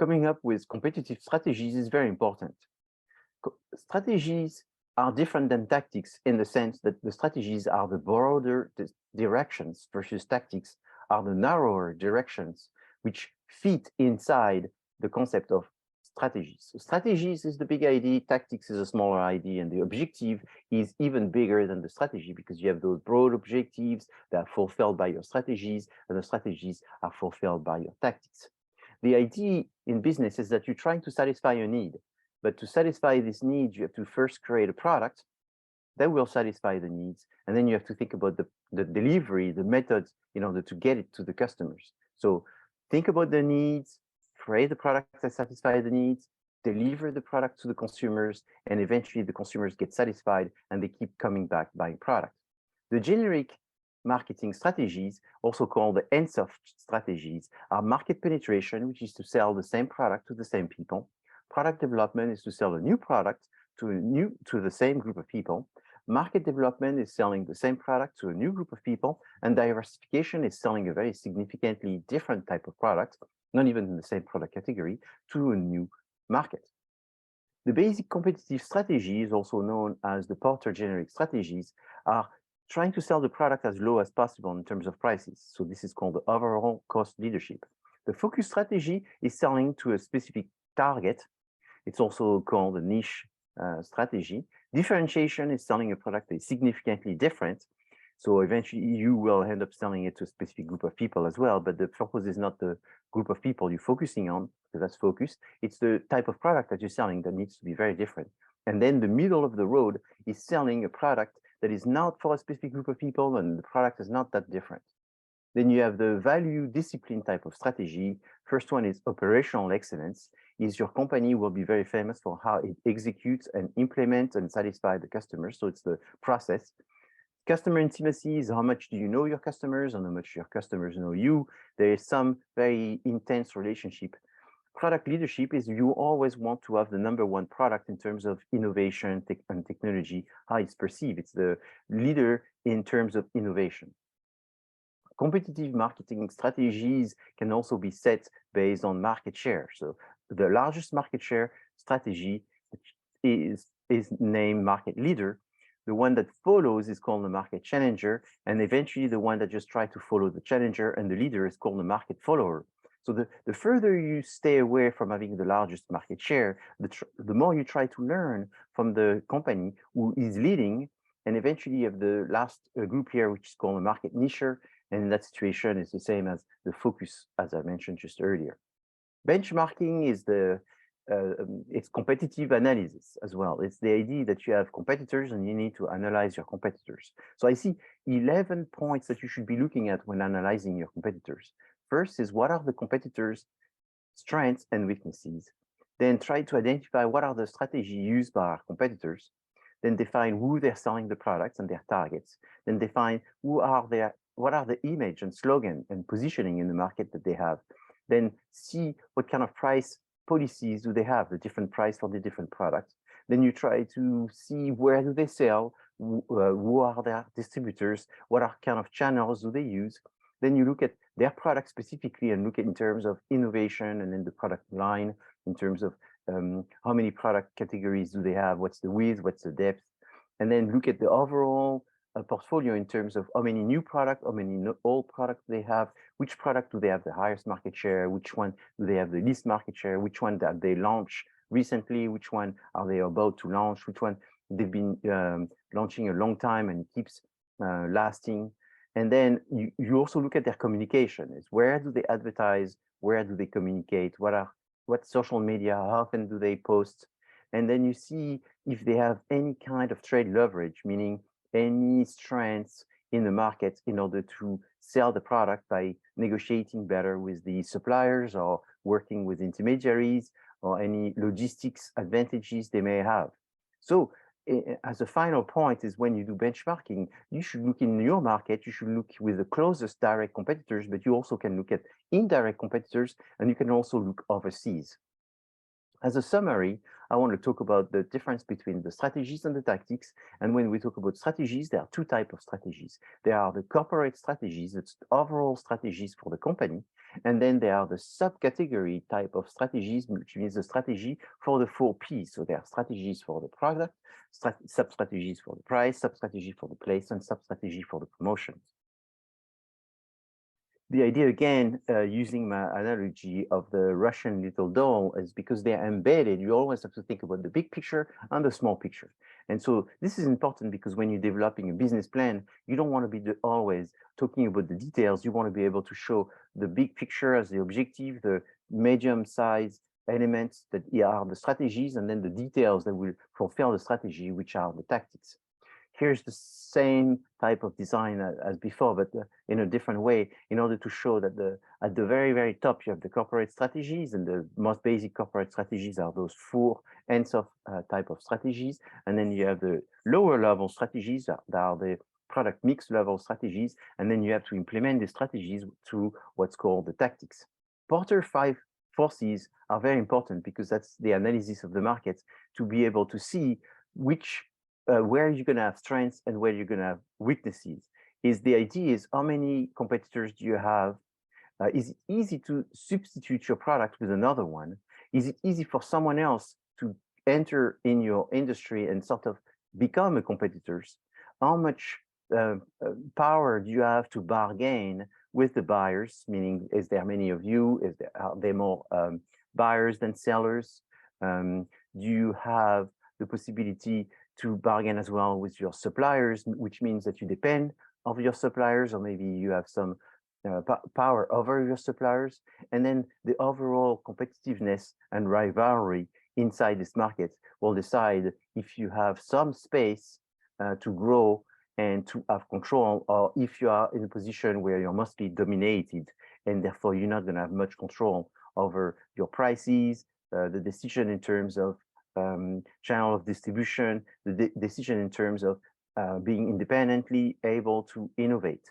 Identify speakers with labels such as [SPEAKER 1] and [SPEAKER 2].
[SPEAKER 1] coming up with competitive strategies is very important. Strategies are different than tactics in the sense that the strategies are the broader directions versus tactics are the narrower directions which fit inside the concept of strategies. So strategies is the big idea, tactics is a smaller idea, and the objective is even bigger than the strategy because you have those broad objectives that are fulfilled by your strategies, and the strategies are fulfilled by your tactics. The idea in business is that you're trying to satisfy a need, but to satisfy this need, you have to first create a product that will satisfy the needs, and then you have to think about the delivery, the methods in order to get it to the customers. So think about the needs, create the product that satisfies the needs, deliver the product to the consumers, and eventually the consumers get satisfied and they keep coming back buying product. The generic marketing strategies, also called the end-soft strategies, are market penetration, which is to sell the same product to the same people. Product development is to sell a new product to the same group of people. Market development is selling the same product to a new group of people, and diversification is selling a very significantly different type of product, not even in the same product category, to a new market. The basic competitive strategies, also known as the Porter generic strategies, are trying to sell the product as low as possible in terms of prices. So this is called the overall cost leadership. The focus strategy is selling to a specific target. It's also called a niche strategy. Differentiation is selling a product that is significantly different. So eventually you will end up selling it to a specific group of people as well, but the purpose is not the group of people you're focusing on, because that's focused. It's the type of product that you're selling that needs to be very different. And then the middle of the road is selling a product that is not for a specific group of people, and the product is not that different. Then you have the value discipline type of strategy. First one is operational excellence. Is your company will be very famous for how it executes and implements and satisfies the customers. So it's the process. Customer intimacy is how much do you know your customers and how much your customers know you. There is some very intense relationship. Product leadership is you always want to have the #1 product in terms of innovation and technology, how it's perceived. It's the leader in terms of innovation. Competitive marketing strategies can also be set based on market share. So the largest market share strategy is named market leader. The one that follows is called the market challenger, and eventually the one that just tries to follow the challenger and the leader is called the market follower. So the further you stay away from having the largest market share, the more you try to learn from the company who is leading, and eventually you have the last group here, which is called a market nicher, and in that situation is the same as the focus, as I mentioned just earlier. Benchmarking is it's competitive analysis as well. It's the idea that you have competitors and you need to analyze your competitors. So I see 11 points that you should be looking at when analyzing your competitors. First is what are the competitors' strengths and weaknesses. Then try to identify what are the strategies used by our competitors. Then define who they're selling the products and their targets. Then define what are the image and slogan and positioning in the market that they have. Then see what kind of price policies do they have, the different price for the different products. Then you try to see where do they sell, who are their distributors, what are kind of channels do they use. Then you look at their product specifically and look at in terms of innovation and then the product line, in terms of how many product categories do they have, what's the width, what's the depth, and then look at the overall portfolio in terms of how many new products, how many old products they have, which product do they have the highest market share, which one do they have the least market share, which one that they launched recently, which one are they about to launch, which one they've been launching a long time and it keeps lasting. And then you also look at their communication. Is where do they advertise, where do they communicate, what social media, how often do they post, and then you see if they have any kind of trade leverage, meaning any strengths in the market in order to sell the product by negotiating better with the suppliers or working with intermediaries or any logistics advantages they may have. So as a final point is when you do benchmarking, you should look in your market, you should look with the closest direct competitors, but you also can look at indirect competitors and you can also look overseas. As a summary, I want to talk about the difference between the strategies and the tactics. And when we talk about strategies, there are two types of strategies. There are the corporate strategies, it's overall strategies for the company. And then there are the subcategory type of strategies, which means the strategy for the 4Ps. So there are strategies for the product, sub-strategies for the price, sub-strategy for the place, and sub-strategy for the promotions. The idea, again, using my analogy of the Russian little doll, is because they're embedded, you always have to think about the big picture and the small picture. And so this is important because when you're developing a business plan, you don't want to be always talking about the details. You want to be able to show the big picture as the objective, the medium size elements that are the strategies, and then the details that will fulfill the strategy, which are the tactics. Here's the same type of design as before, but in a different way, in order to show that at the very, very top, you have the corporate strategies, and the most basic corporate strategies are those 4 ends of type of strategies. And then you have the lower level strategies that are the product mix level strategies. And then you have to implement the strategies through what's called the tactics. Porter 5 forces are very important because that's the analysis of the market to be able to see which where you're going to have strengths and where you're going to have weaknesses. The idea is how many competitors do you have? Is it easy to substitute your product with another one? Is it easy for someone else to enter in your industry and sort of become a competitor? How much power do you have to bargain with the buyers? Meaning, is there many of you? Are there more buyers than sellers? Do you have the possibility to bargain as well with your suppliers, which means that you depend on your suppliers, or maybe you have some power over your suppliers? And then the overall competitiveness and rivalry inside this market will decide if you have some space to grow and to have control, or if you are in a position where you're mostly dominated, and therefore you're not going to have much control over your prices, the decision in terms of channel of distribution, the decision in terms of being independently able to innovate.